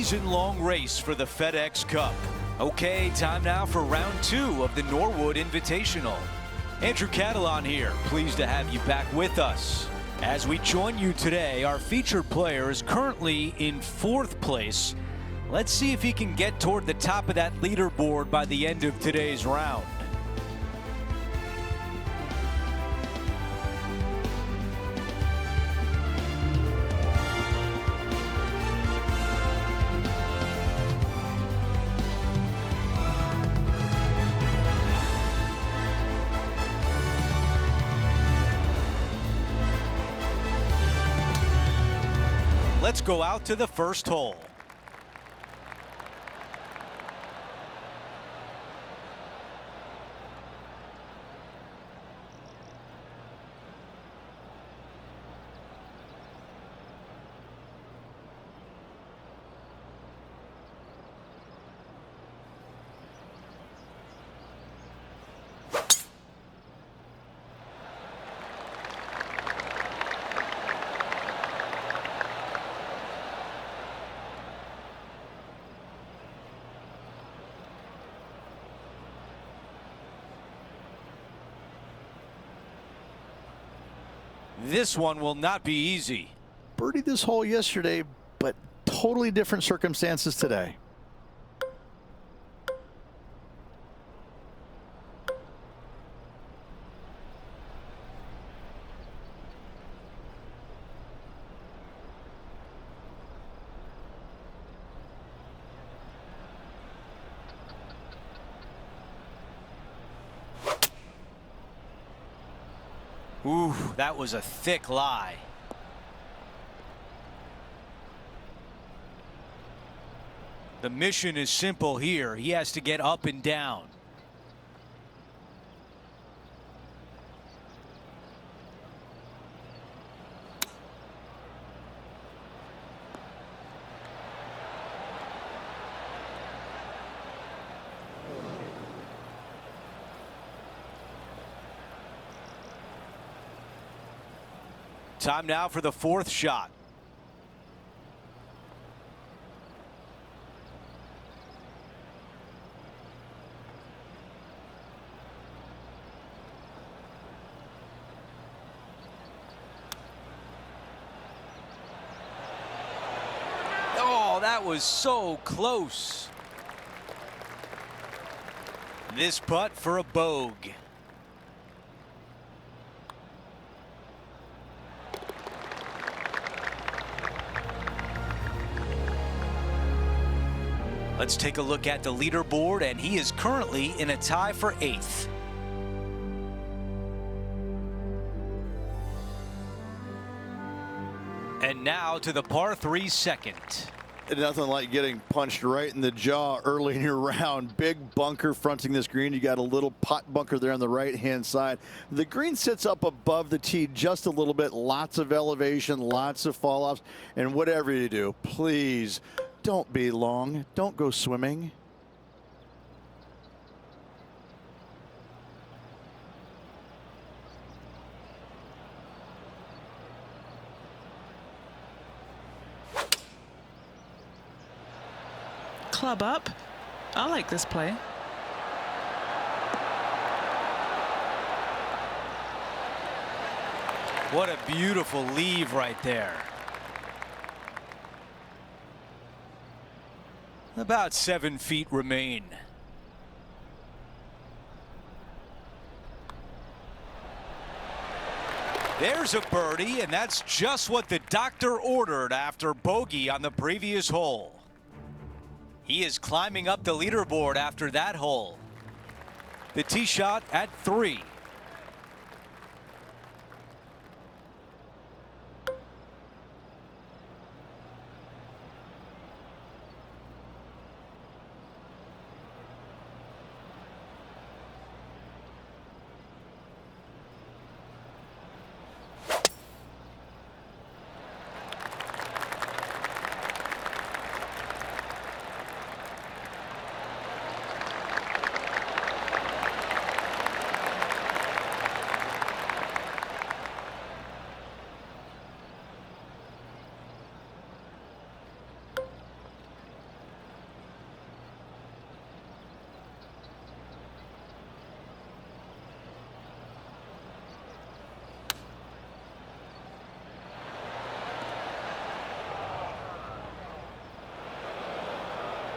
season-long race for the FedEx Cup. Okay, time now for round 2 of the Norwood Invitational. Andrew Catalon here, pleased to have you back with us. As we join you today, our featured player is currently in 4th place. Let's see if he can get toward the top of that leaderboard by the end of today's round. Let's go out to the first hole. This one will not be easy. Birdied this hole yesterday, but totally different circumstances today. Ooh, that was a thick lie. The mission is simple here. He has to get up and down. Time now for the 4th shot. Oh, that was so close. This putt for a bogey. Let's take a look at the leaderboard, and he is currently in a tie for 8th. And now to the par 3 second. Nothing like getting punched right in the jaw early in your round. Big bunker fronting this green. You got a little pot bunker there on the right-hand side. The green sits up above the tee just a little bit. Lots of elevation, lots of fall-offs. And whatever you do, please don't be long. Don't go swimming. Club up. I like this play. What a beautiful leave right there. About 7 feet remain. There's a birdie, and that's just what the doctor ordered after bogey on the previous hole. He is climbing up the leaderboard after that hole. The tee shot at 3.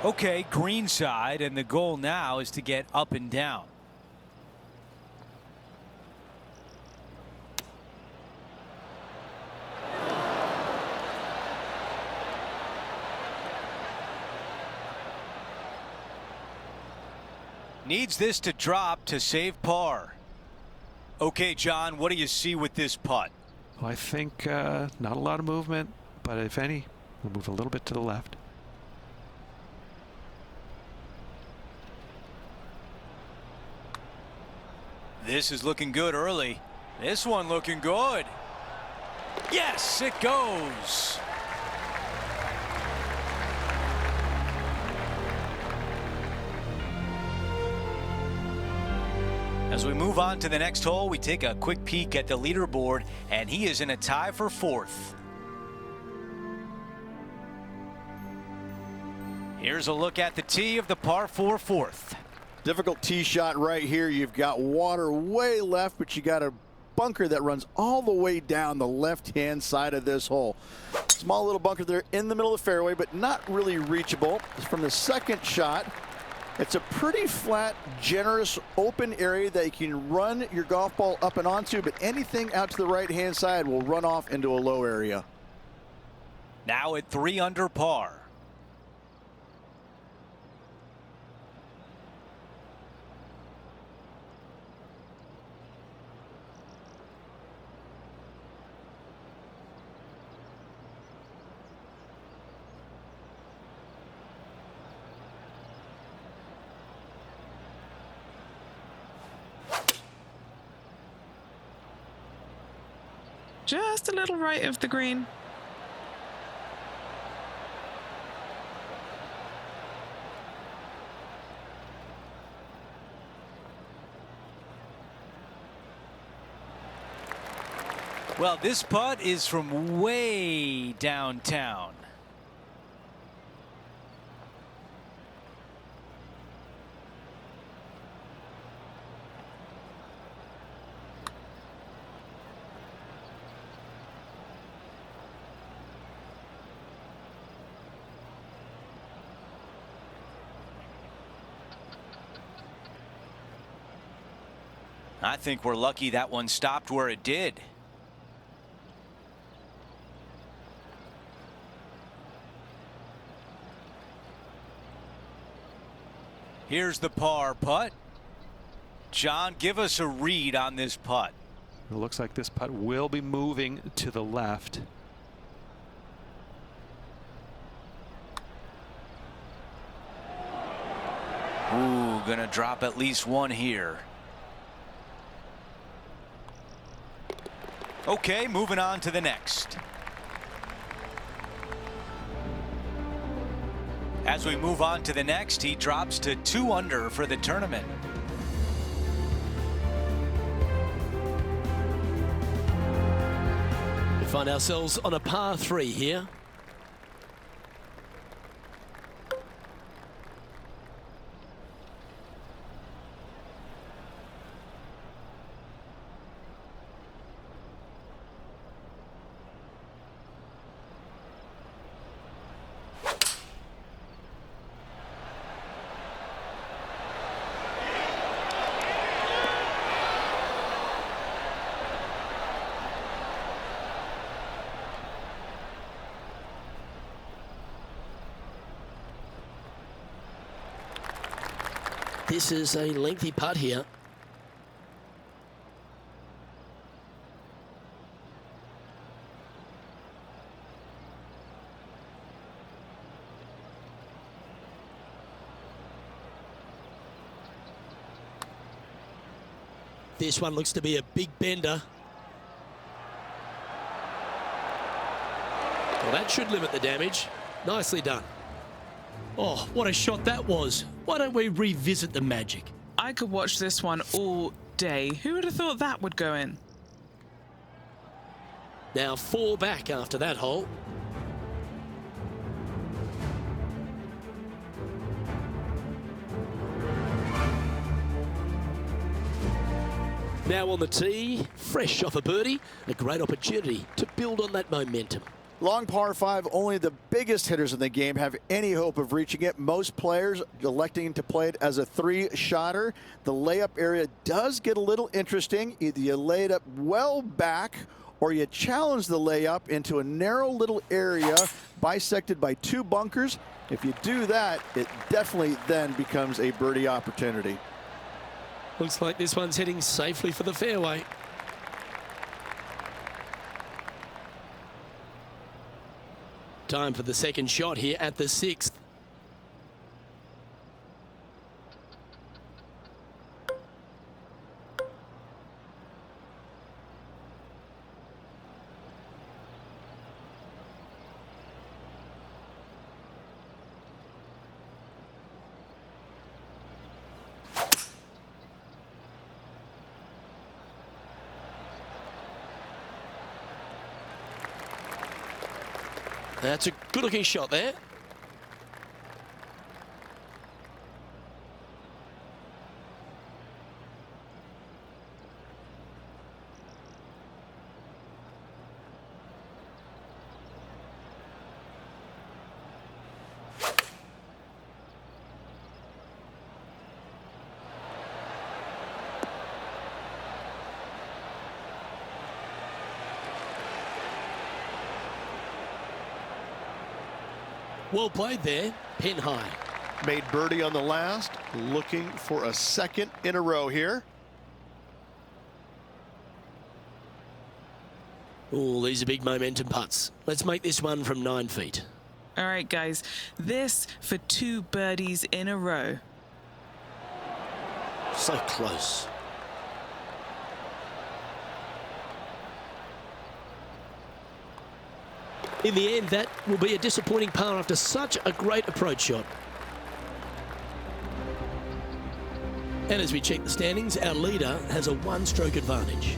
Okay, green side, and the goal now is to get up and down. Needs this to drop to save par. Okay, John, what do you see with this putt? Well, I think not a lot of movement, but if any, we'll move a little bit to the left. This is looking good early. This one looking good. Yes, it goes. As we move on to the next hole, we take a quick peek at the leaderboard, and he is in a tie for fourth. Here's a look at the tee of the par 4 fourth. Difficult tee shot right here. You've got water way left, but you got a bunker that runs all the way down the left-hand side of this hole. Small little bunker there in the middle of the fairway, but not really reachable. From the second shot, it's a pretty flat, generous, open area that you can run your golf ball up and onto, but anything out to the right-hand side will run off into a low area. Now at 3 under par. Just a little right of the green. Well, this putt is from way downtown. I think we're lucky that one stopped where it did. Here's the par putt. John, give us a read on this putt. It looks like this putt will be moving to the left. Ooh, gonna drop at least one here. Okay, moving on to the next. As we move on to the next, he drops to 2 under for the tournament. We find ourselves on a par 3 here. This is a lengthy putt here. This one looks to be a big bender. Well, that should limit the damage. Nicely done. Oh, what a shot that was. Why don't we revisit the magic? I could watch this one all day. Who would have thought that would go in? Now 4 back after that hole. Now on the tee, fresh off a birdie, a great opportunity to build on that momentum. Long par 5, only the biggest hitters in the game have any hope of reaching it. Most players electing to play it as a 3-shotter. The layup area does get a little interesting. Either you lay it up well back or you challenge the layup into a narrow little area bisected by 2 bunkers. If you do that, it definitely then becomes a birdie opportunity. Looks like this one's heading safely for the fairway. Time for the second shot here at the 6th. That's a good-looking shot there. Well played there, pin high. Made birdie on the last, looking for a second in a row here. Oh, these are big momentum putts. Let's make this one from 9 feet. All right, guys. This for 2 birdies in a row. So close. In the end, that will be a disappointing par after such a great approach shot. And as we check the standings, our leader has a 1-stroke advantage.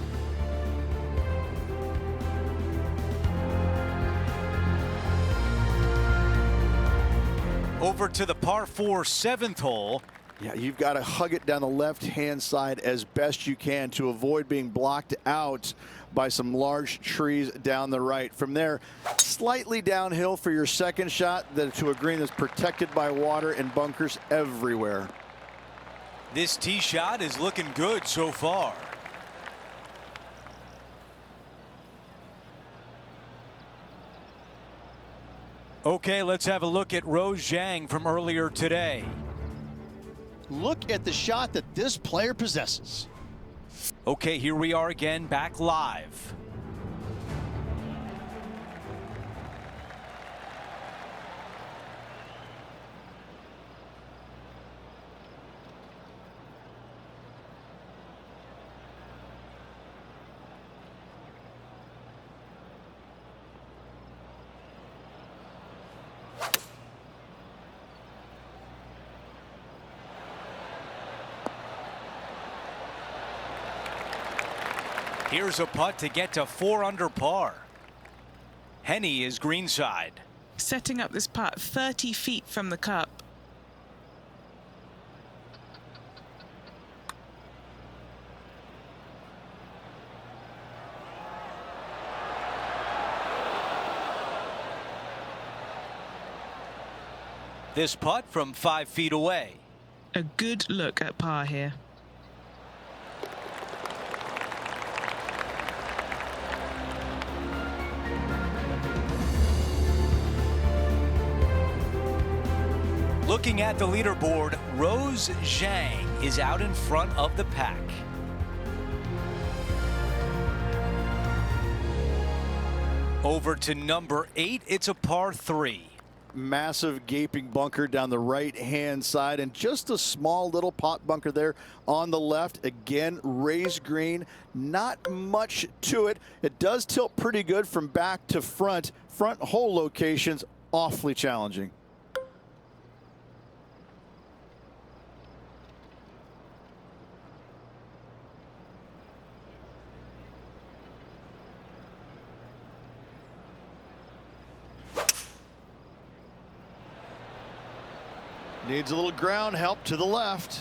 Over to the par 4 7th hole. Yeah, you've got to hug it down the left-hand side as best you can to avoid being blocked out by some large trees down the right. From there, slightly downhill for your second shot to a green that's protected by water and bunkers everywhere. This tee shot is looking good so far. Okay, let's have a look at Rose Zhang from earlier today. Look at the shot that this player possesses. Okay, here we are again, back live. Here's a putt to get to 4 under par. Henny is greenside. Setting up this putt 30 feet from the cup. This putt from 5 feet away. A good look at par here. Looking at the leaderboard, Rose Zhang is out in front of the pack. Over to number 8, it's a par 3. Massive gaping bunker down the right-hand side and just a small little pot bunker there on the left. Again, raised green, not much to it. It does tilt pretty good from back to front. Front hole locations awfully challenging. Needs a little ground help to the left.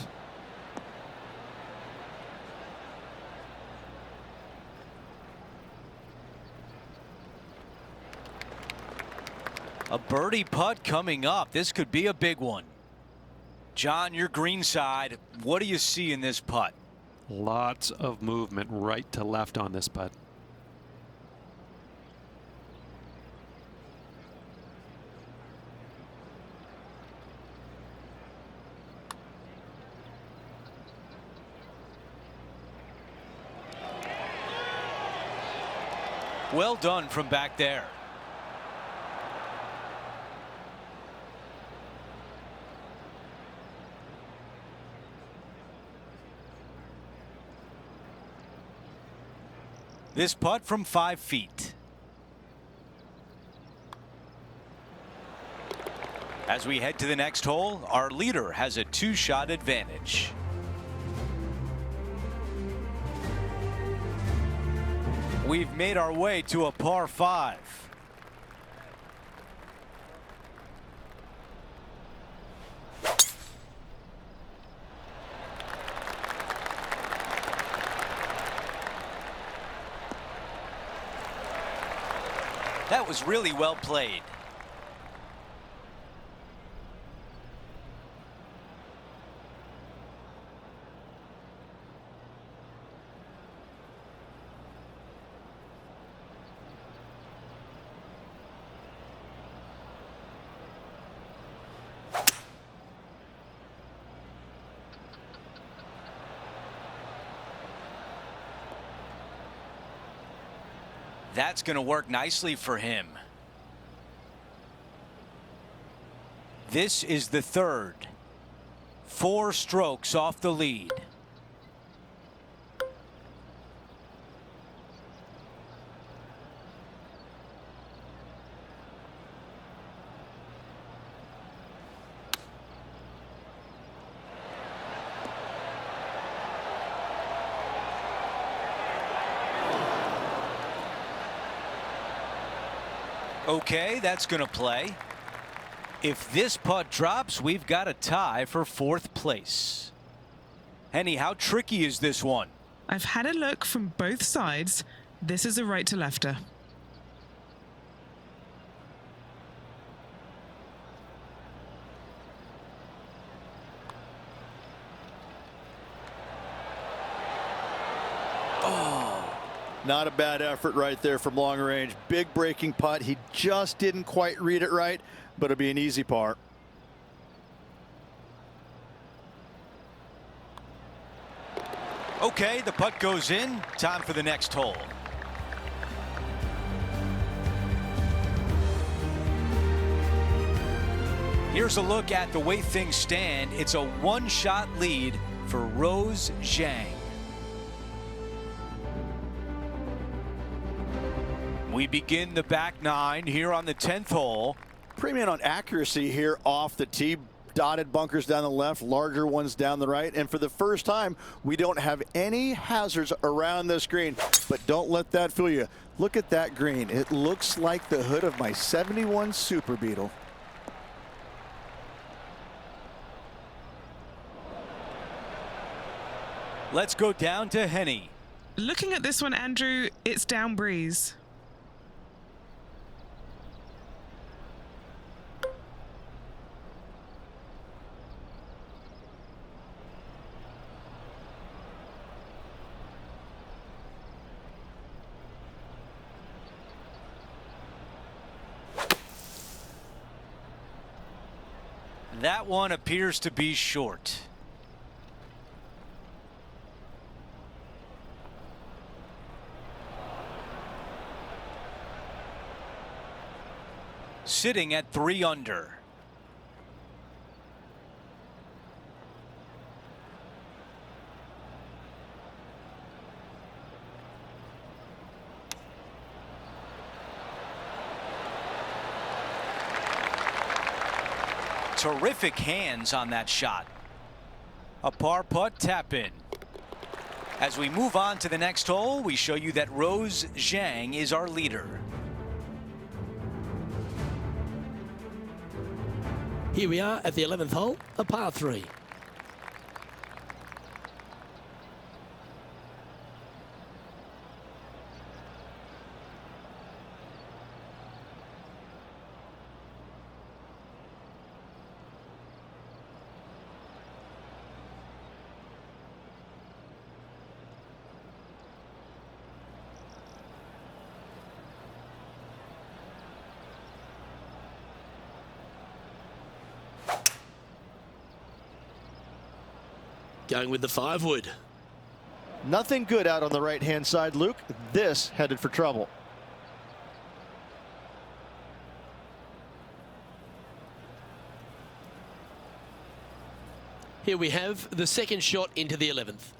A birdie putt coming up. This could be a big one. John, your green side, what do you see in this putt? Lots of movement right to left on this putt. Well done from back there. This putt from 5 feet. As we head to the next hole, our leader has a 2-shot advantage. We've made our way to a par 5. That was really well played. That's going to work nicely for him. This is the third. 4 strokes off the lead. Okay, that's going to play. If this putt drops, we've got a tie for 4th place. Henny, how tricky is this one? I've had a look from both sides. This is a right to lefter. Not a bad effort right there from long range. Big breaking putt. He just didn't quite read it right, but it'll be an easy par. Okay, the putt goes in. Time for the next hole. Here's a look at the way things stand. It's a 1-shot lead for Rose Zhang. We begin the back 9 here on the 10th hole. Premium on accuracy here off the tee. Dotted bunkers down the left, larger ones down the right. And for the first time, we don't have any hazards around this green. But don't let that fool you. Look at that green. It looks like the hood of my 71 Super Beetle. Let's go down to Henny. Looking at this one, Andrew, it's down breeze. That one appears to be short. Sitting at 3 under. Terrific hands on that shot. A par putt tap in. As we move on to the next hole, we show you that Rose Zhang is our leader. Here we are at the 11th hole, a par 3. Going with the 5-wood. Nothing good out on the right-hand side, Luke. This headed for trouble. Here we have the second shot into the 11th.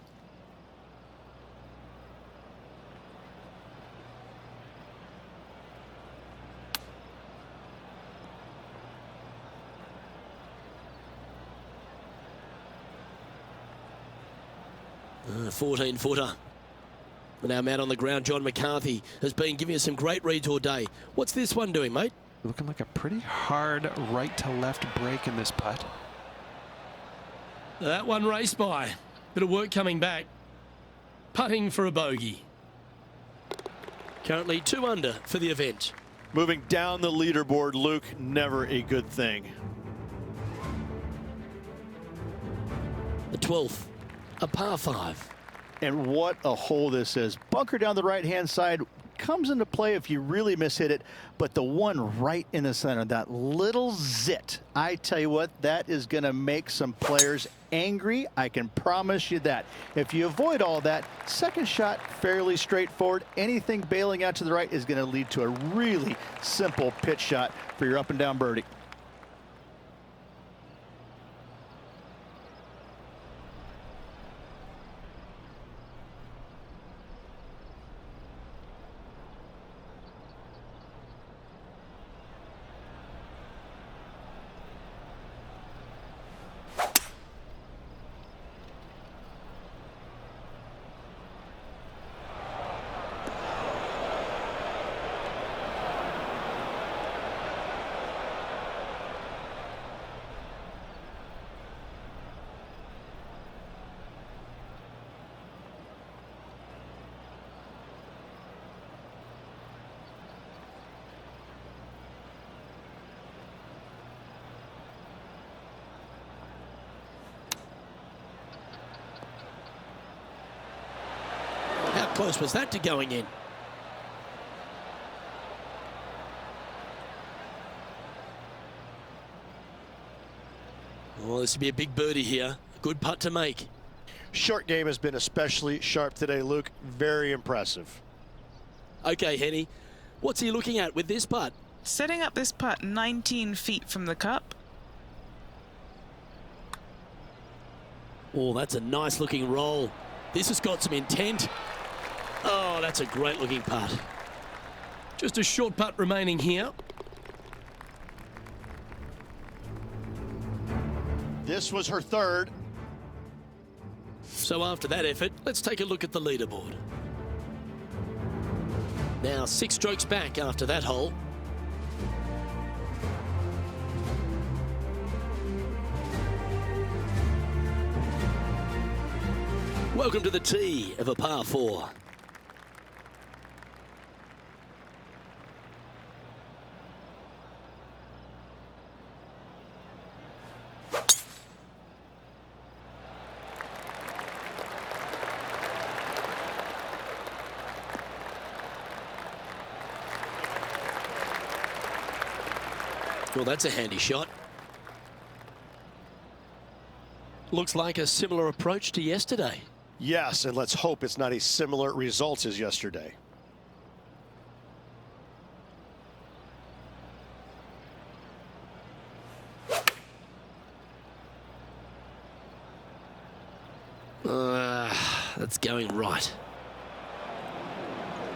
A 14-footer. Now man on the ground, John McCarthy, has been giving us some great reads all day. What's this one doing, mate? Looking like a pretty hard right to left break in this putt. That one raced by. Bit of work coming back. Putting for a bogey. Currently 2 under for the event. Moving down the leaderboard, Luke, never a good thing. The 12th, a par 5. And what a hole this is. Bunker down the right-hand side comes into play if you really mishit it, but the one right in the center, that little zit, I tell you what, that is going to make some players angry. I can promise you that. If you avoid all that, second shot, fairly straightforward. Anything bailing out to the right is going to lead to a really simple pitch shot for your up and down birdie. How close was that to going in? Well, this would be a big birdie here. A good putt to make. Short game has been especially sharp today, Luke. Very impressive. Okay, Henny, what's he looking at with this putt? Setting up this putt 19 feet from the cup. Oh, that's a nice looking roll. This has got some intent. Oh, that's a great looking putt. Just a short putt remaining here. This was her third. So after that effort, let's take a look at the leaderboard. Now 6 strokes back after that hole. Welcome to the tee of a par 4. Well, that's a handy shot. Looks like a similar approach to yesterday. Yes, and let's hope it's not a similar result as yesterday. That's going right.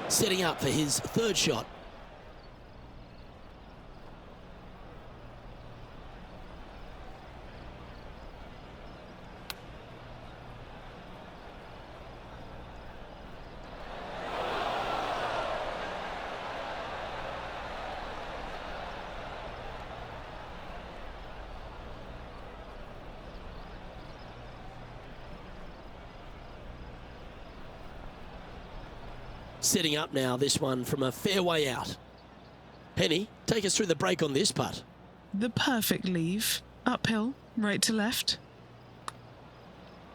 Setting up for his third shot. Setting up now, this one from a fairway out. Penny, take us through the break on this putt. The perfect leave. Uphill, right to left.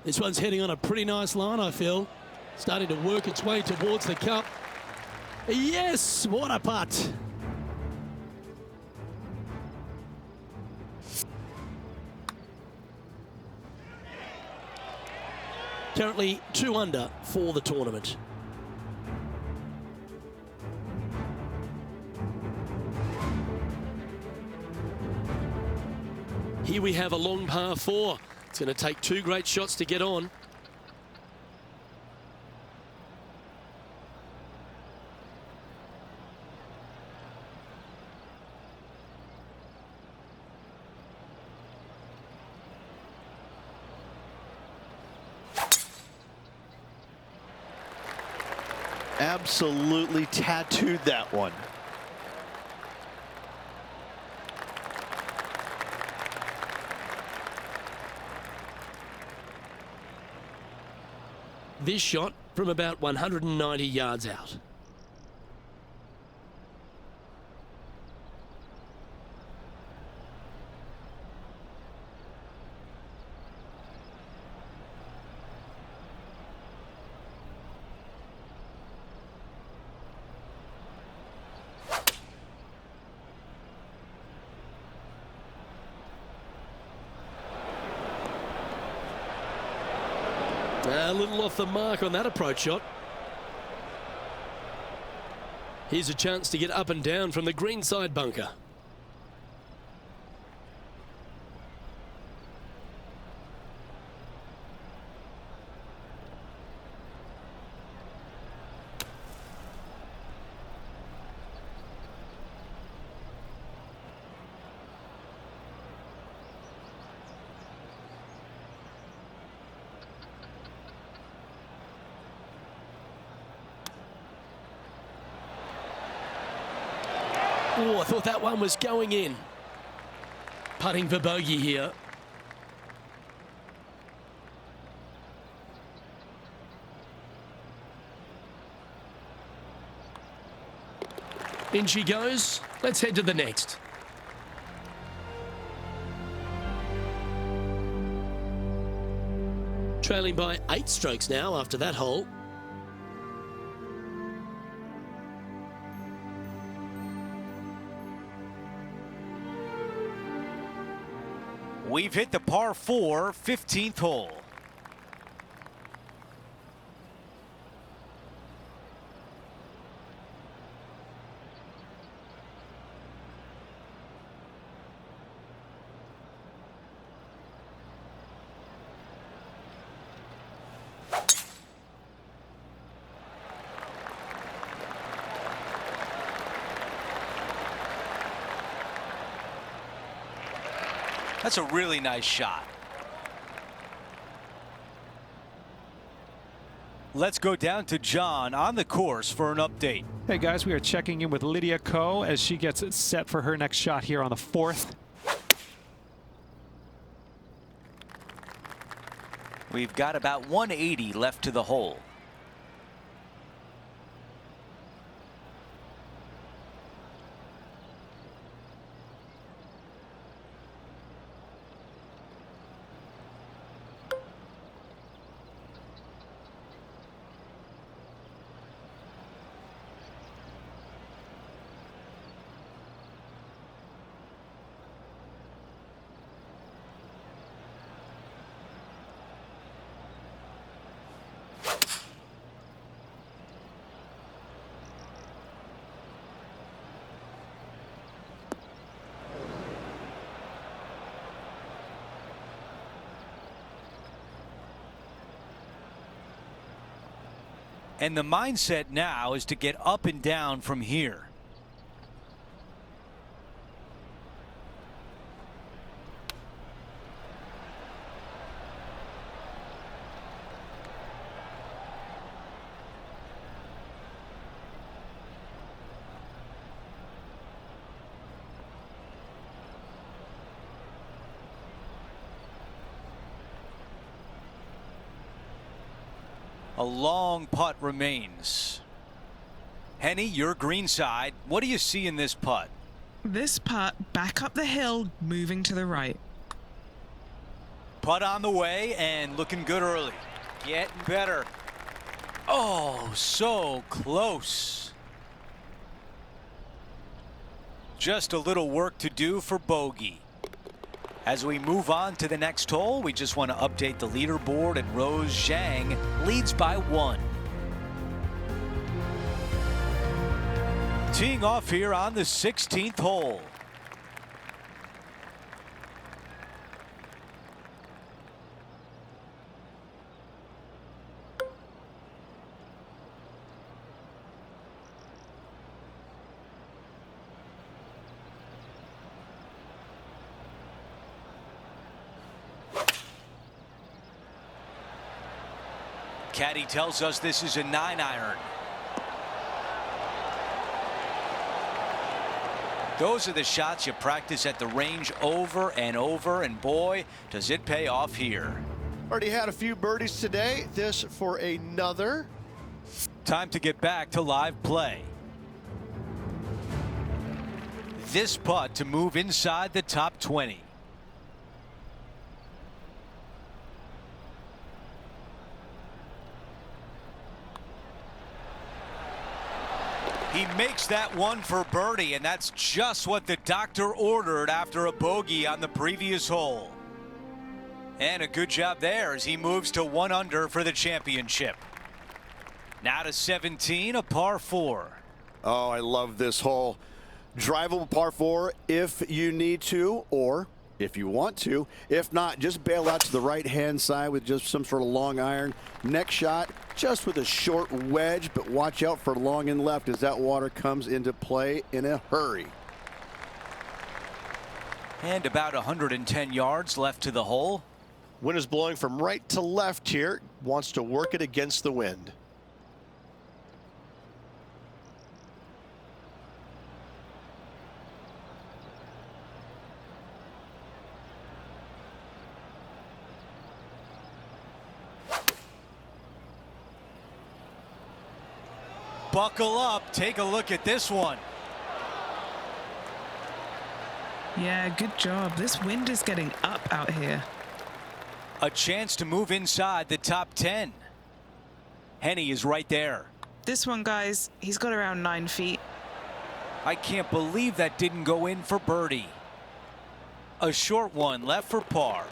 This one's heading on a pretty nice line, I feel. Starting to work its way towards the cup. Yes, what a putt. Currently 2 under for the tournament. Here we have a long par 4. It's going to take 2 great shots to get on. Absolutely tattooed that one. This shot from about 190 yards out. A little off the mark on that approach shot. Here's a chance to get up and down from the greenside bunker. Oh, I thought that one was going in. Putting for bogey here. In she goes. Let's head to the next. Trailing by 8 strokes now after that hole. We've hit the par 4, 15th hole. That's a really nice shot. Let's go down to John on the course for an update. Hey guys, we are checking in with Lydia Ko as she gets it set for her next shot here on the 4th. We've got about 180 left to the hole. And the mindset now is to get up and down from here. A long putt remains. Henny, your green side. What do you see in this putt? This putt back up the hill, moving to the right. Putt on the way and looking good early. Getting better. Oh, so close. Just a little work to do for bogey. As we move on to the next hole, we just want to update the leaderboard, and Rose Zhang leads by 1. Teeing off here on the 16th hole. Caddy tells us this is a 9-iron. Those are the shots you practice at the range over and over, and boy, does it pay off here. Already had a few birdies today. This for another. Time to get back to live play. This putt to move inside the top 20. He makes that one for birdie, and that's just what the doctor ordered after a bogey on the previous hole. And a good job there as he moves to 1 under for the championship. Now to 17, a par 4. Oh, I love this hole. Drivable par 4 if you need to, or if you want to. If not, just bail out to the right-hand side with just some sort of long iron. Next shot, just with a short wedge, but watch out for long and left as that water comes into play in a hurry. And about 110 yards left to the hole. Wind is blowing from right to left here. Wants to work it against the wind. Buckle up, take a look at this one. Yeah, good job. This wind is getting up out here. A chance to move inside the top 10. Henny is right there. This one, guys, he's got around 9 feet. I can't believe that didn't go in for birdie. A short one left for par.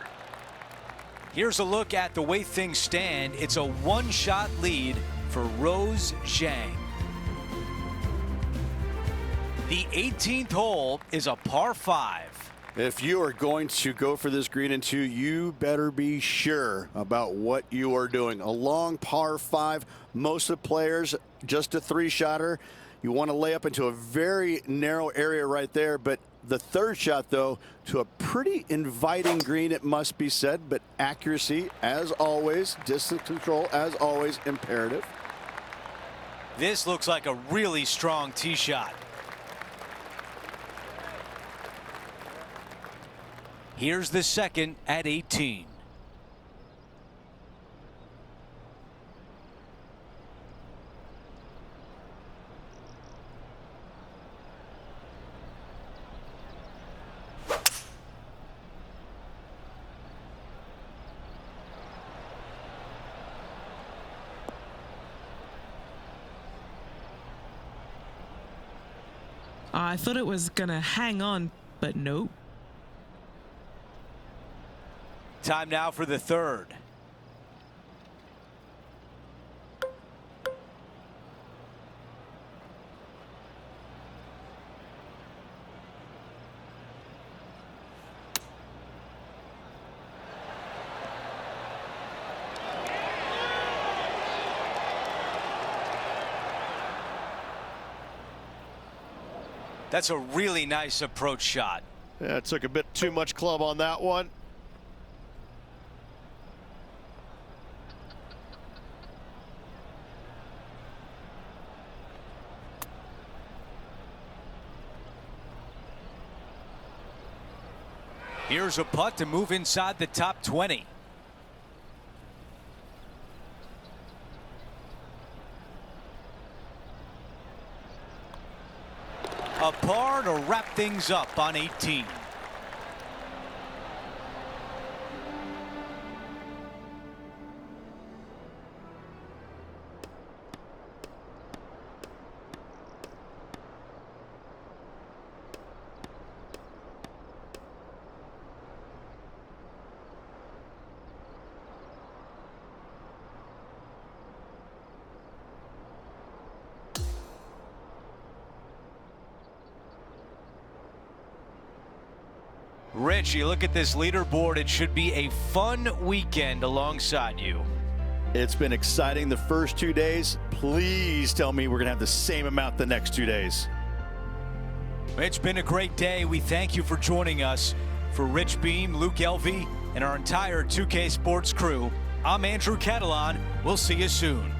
Here's a look at the way things stand. It's a 1-shot lead for Rose Zhang. The 18th hole is a par 5. If you are going to go for this green in 2, you better be sure about what you are doing. A long par 5, most of the players just a 3-shotter. You want to lay up into a very narrow area right there, but the 3rd shot, though, to a pretty inviting green, it must be said, but accuracy, as always, distance control, as always, imperative. This looks like a really strong tee shot. Here's the second at 18. I thought it was gonna hang on, but nope. Time now for the 3rd. That's a really nice approach shot. Yeah, it took a bit too much club on that one. Here's a putt to move inside the top 20. A par to wrap things up on 18. Rich, you look at this leaderboard, it should be a fun weekend alongside you. It's been exciting the first 2 days. Please tell me we're going to have the same amount the next 2 days. It's been a great day. We thank you for joining us. For Rich Beam, Luke Elvey, and our entire 2K Sports crew, I'm Andrew Catalan. We'll see you soon.